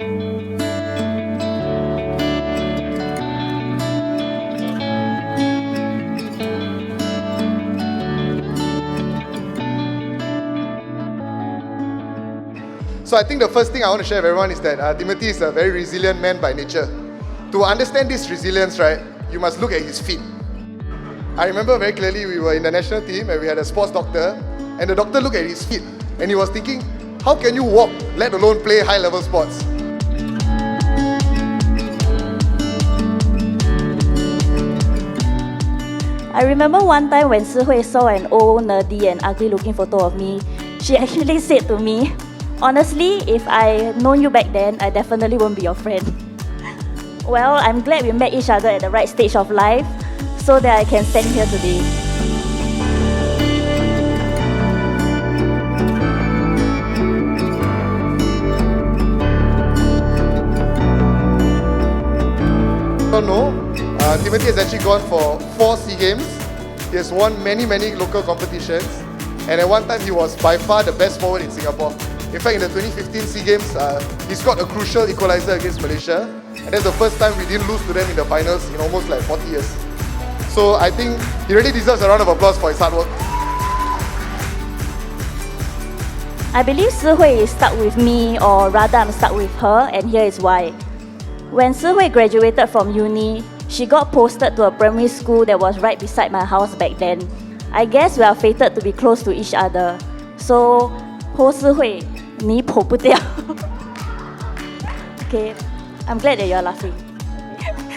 So I think the first thing I want to share with everyone is that Timothy is a very resilient man by nature. To understand this resilience, right, you must look at his feet. I remember very clearly we were in the national team and we had a sports doctor, and the doctor looked at his feet and he was thinking, how can you walk, let alone play high-level sports? I remember one time when Si Hui saw an old, nerdy and ugly-looking photo of me, she actually said to me, honestly, if I known you back then, I definitely won't be your friend. Well, I'm glad we met each other at the right stage of life so that I can stand here today. No, Timothy has actually gone for 4 SEA Games. He has won many local competitions, and at one time he was by far the best forward in Singapore. In fact, in the 2015 SEA Games, he scored a crucial equalizer against Malaysia, and that's the first time we didn't lose to them in the finals in almost like 40 years. So I think he really deserves a round of applause for his hard work. I believe Si Hui is stuck with me, or rather I'm stuck with her, and here is why. When Si Hui graduated from uni, she got posted to a primary school that was right beside my house back then. I guess we are fated to be close to each other. So, Ho Si Hui, 你跑不掉. Okay, I'm glad that you're laughing.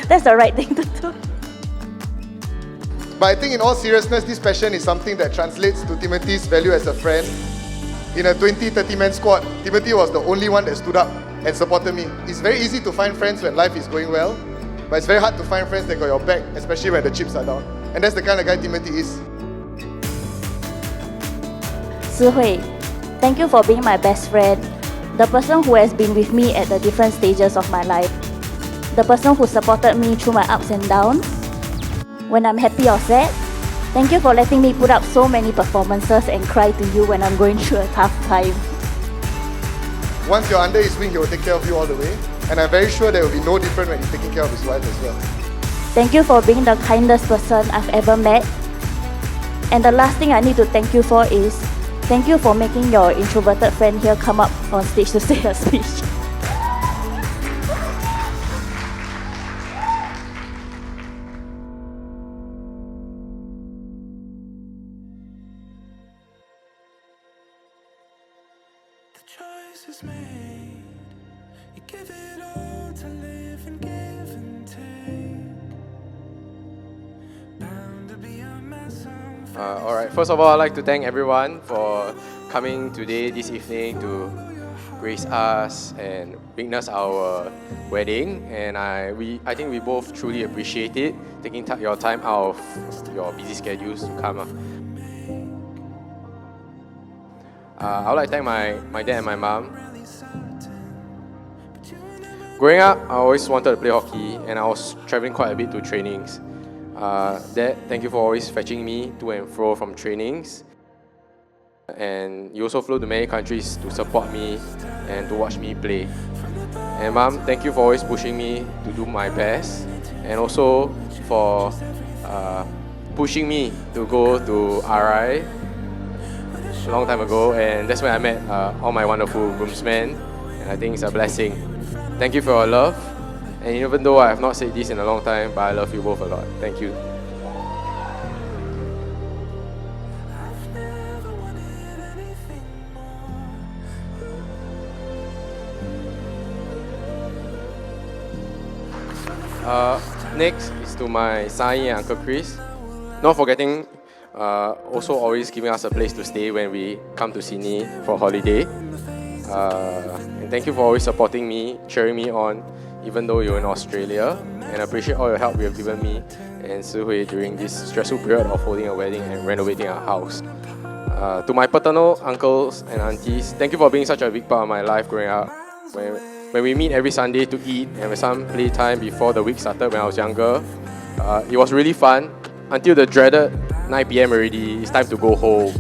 That's the right thing to do. But I think in all seriousness, this passion is something that translates to Timothy's value as a friend. In a 20-30-man squad, Timothy was the only one that stood up and supported me. It's very easy to find friends when life is going well, but it's very hard to find friends that got your back, especially when the chips are down. And that's the kind of guy Timothy is. Si Hui, thank you for being my best friend, the person who has been with me at the different stages of my life, the person who supported me through my ups and downs, when I'm happy or sad. Thank you for letting me put up so many performances and cry to you when I'm going through a tough time. Once you're under his wing, he will take care of you all the way. And I'm very sure there will be no different when he's taking care of his wife as well. Thank you for being the kindest person I've ever met. And the last thing I need to thank you for is, thank you for making your introverted friend here come up on stage to say a speech. Choice is made. You give it all to live and give and take. Bound to be a mess. Alright, first of all, I'd like to thank everyone for coming today, this evening, to grace us and witness our wedding. And I think we both truly appreciate it, taking your time out of your busy schedules to come. I would like to thank my dad and my mom. Growing up, I always wanted to play hockey, and I was traveling quite a bit to trainings. Dad, thank you for always fetching me to and fro from trainings. And you also flew to many countries to support me and to watch me play. And Mom, thank you for always pushing me to do my best, and also for pushing me to go to RI a long time ago, and that's when I met all my wonderful groomsmen, and I think it's a blessing. Thank you for your love, and even though I have not said this in a long time, but I love you both a lot. Thank you. Next is to my Sai and Uncle Chris. Not forgetting also always giving us a place to stay when we come to Sydney for holiday. And thank you for always supporting me, cheering me on, even though you're in Australia. And I appreciate all your help you have given me and Si Hui during this stressful period of holding a wedding and renovating our house. To my paternal uncles and aunties, thank you for being such a big part of my life growing up. When we meet every Sunday to eat and with some playtime before the week started when I was younger, it was really fun until the dreaded 9 PM already. It's time to go home.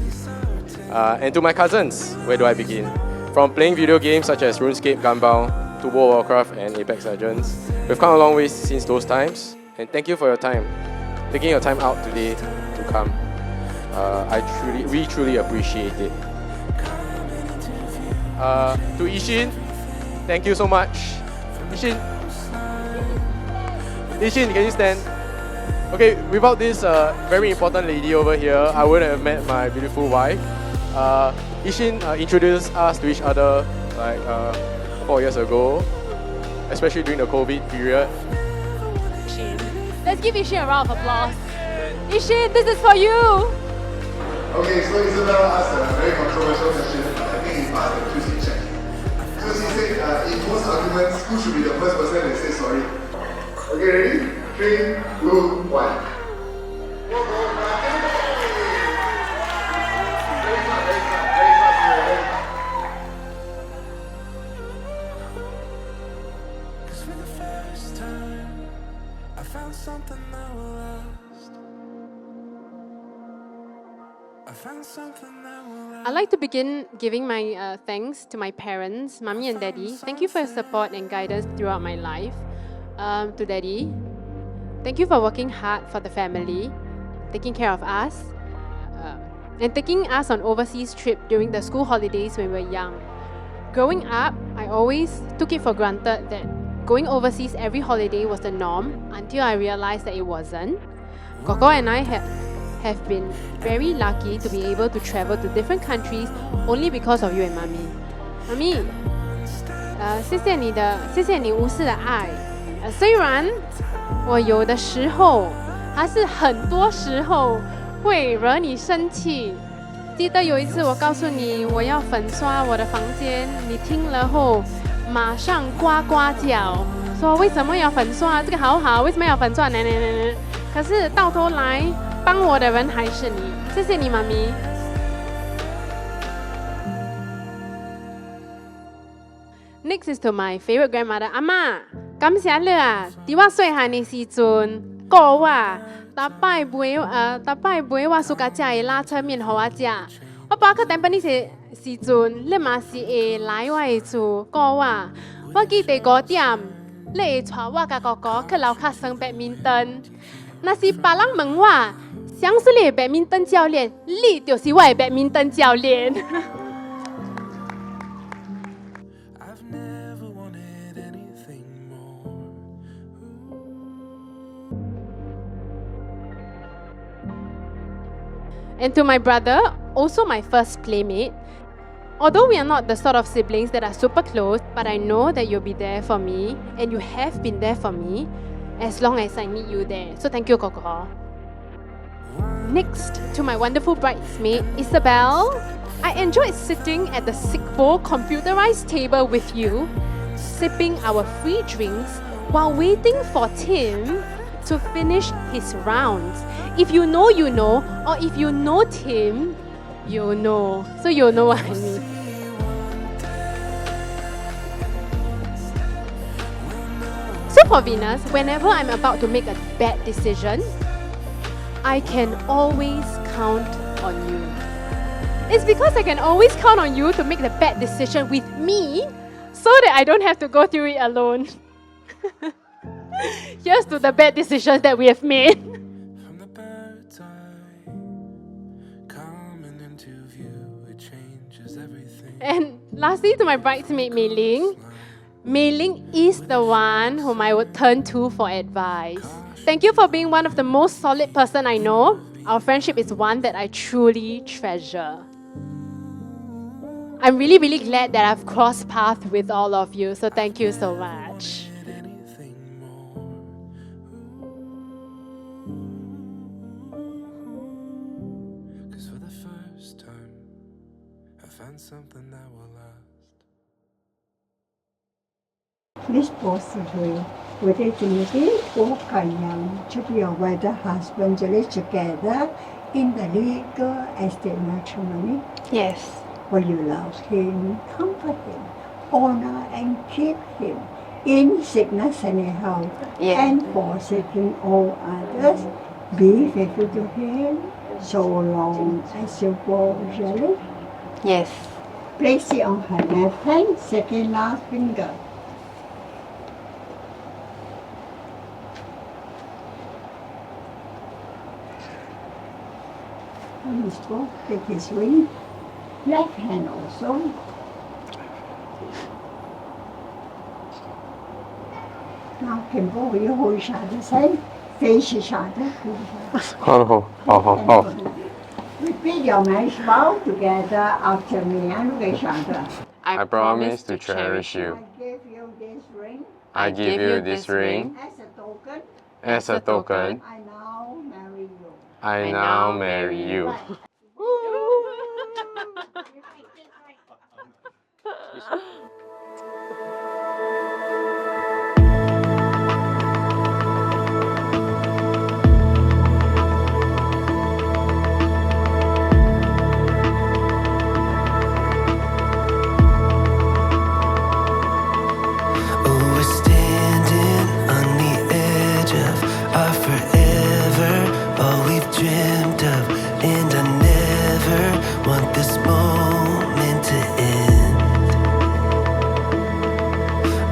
And to my cousins, where do I begin? From playing video games such as RuneScape, Gunbound, to to World of Warcraft and Apex Legends. We've come a long way since those times, and thank you for your time, taking your time out today to come. We truly appreciate it. To Ishin, thank you so much. Ishin, can you stand? Okay, without this very important lady over here, I wouldn't have met my beautiful wife. Ishin introduced us to each other like 4 years ago, especially during the COVID period. Let's give Ishin a round of applause. Ishin, this is for you. Okay, so Isabel asked a very controversial question. I think it's part of the Tuesday check. So she said, in most arguments, who should be the first person that says sorry? Okay, ready? 3, 2, 1. Cause for the first time, I found something that will last. I found something that will last. I'd like to begin giving my thanks to my parents, Mommy and Daddy. Thank you for your support and guidance throughout my life. To Daddy, thank you for working hard for the family, taking care of us, and taking us on overseas trip during the school holidays when we were young. Growing up, I always took it for granted that going overseas every holiday was the norm until I realized that it wasn't. Koko and I have been very lucky to be able to travel to different countries only because of you and Mommy. Mommy, 谢谢你无私的爱。虽然我有的时候，还是很多时候会惹你生气。记得有一次我告诉你我要粉刷我的房间，你听了后马上呱呱叫，说为什么要粉刷？这个好好，为什么要粉刷？可是到头来帮我的人还是你，谢谢你，妈咪。Next is to my favorite grandmother, 阿嬷，感謝你啊！伫我細漢的時陣，顧我，逐擺買我 suka 食的拉車麵給我食。我包括台北的時陣，你嘛是會來我的厝顧我。我記得5點，你會帶我甲哥哥去樓下耍白面燈。若是別人問我，誰是你的白面燈教練？你就是我的白面燈教練。I've never wanted anything more. And to my brother, also my first playmate. Although we are not the sort of siblings that are super close, but I know that you'll be there for me, and you have been there for me as long as I need you there. So thank you, Koko. Next, to my wonderful bridesmaid, Isabel. I enjoyed sitting at the Sigbo computerized table with you, sipping our free drinks while waiting for Tim to finish his rounds. If you know, you know, or if you know Tim, you know. So you know what I mean. So for Venus, whenever I'm about to make a bad decision, I can always count on you. It's because I can always count on you to make the bad decision with me so that I don't have to go through it alone. Here's to the bad decisions that we have made. From the bird's eye, coming into view, it changes everything. And lastly, to my bridesmaid Mei Ling. Mei Ling is the one whom I would turn to for advice. Thank you for being one of the most solid person I know. Our friendship is one that I truly treasure. I'm really, really glad that I've crossed paths with all of you, so thank you so much. Anything more. Cause for the first time, I found something that will last. Responsibly, with a duty for Kanyang to be aware the husband live together in the legal estate matrimony. Yes. For you love him, comfort him, honor and keep him in sickness and in health, and forsaking all others, be faithful to him so long as you both shall live. Yes. Place it on her left hand, second last finger. his book, take his ring, left hand also. Now can both of you hold each other's hand, face each other. Repeat your marriage vow together after me and look at each other. I promise to cherish you. I give you this ring I give you this ring as a token. as a token. I now marry you. I now marry you. Oh, we're standing on the edge of our forever, all we've dreamt of, and I never want this moment to end.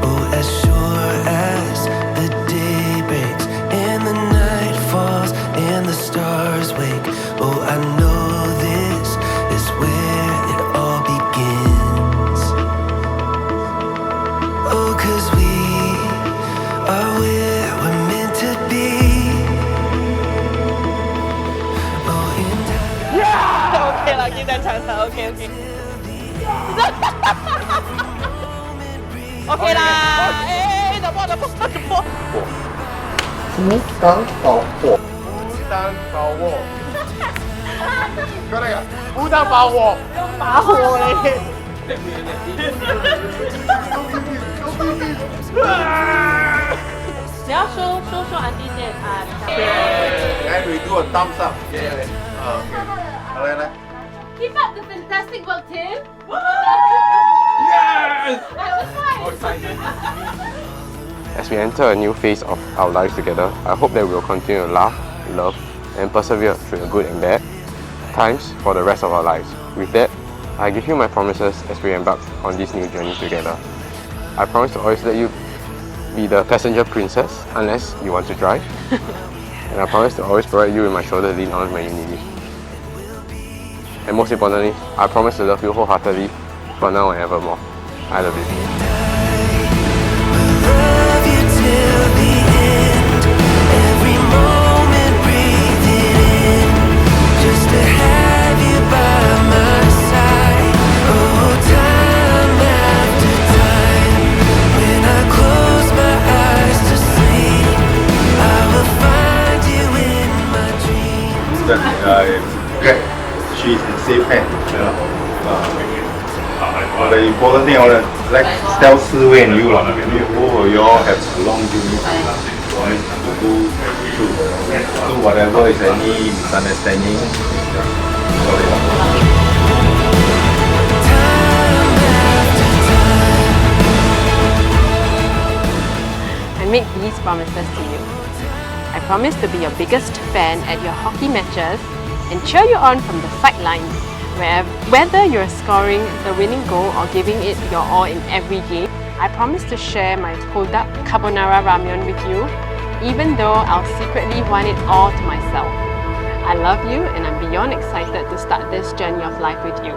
Oh, as sure as the day breaks and the night falls and the stars wake, oh, I know this is where it all begins. Oh, 'cause we are where we're meant to be. Oh, and OK 啦，見正長頭 OK OK。OK 啦，誒就波就波就波。孤單爆火。孤單爆火。Correct 啊？孤單爆火。把火你。你要說安迪先啊。And we do a thumbs up. Alright. Keep up the fantastic work, Tim. Yes! That was fine. As we enter a new phase of our lives together, I hope that we will continue to laugh, love, and persevere through the good and bad times for the rest of our lives. With that, I give you my promises as we embark on this new journey together. I promise to always let you be the passenger princess unless you want to drive. And I promise to always provide you with my shoulder to lean on when you need it. And most importantly, I promise to love you wholeheartedly for now and evermore. I love you. love you till the end. Every moment breathe it in, just to have you by my side. Oh, time after time, when I close my eyes to sleep, I will find you in my dreams. Okay. She's in safe hands. The important thing I want to tell Si-Wei and you, both of you all have a long journey to go through whatever is any misunderstanding. I make these promises to you. I promise to be your biggest fan at your hockey matches and cheer you on from the sidelines, whether you're scoring the winning goal or giving it your all in every game. I promise to share my Kodak Carbonara Ramyeon with you, even though I'll secretly want it all to myself. I love you and I'm beyond excited to start this journey of life with you.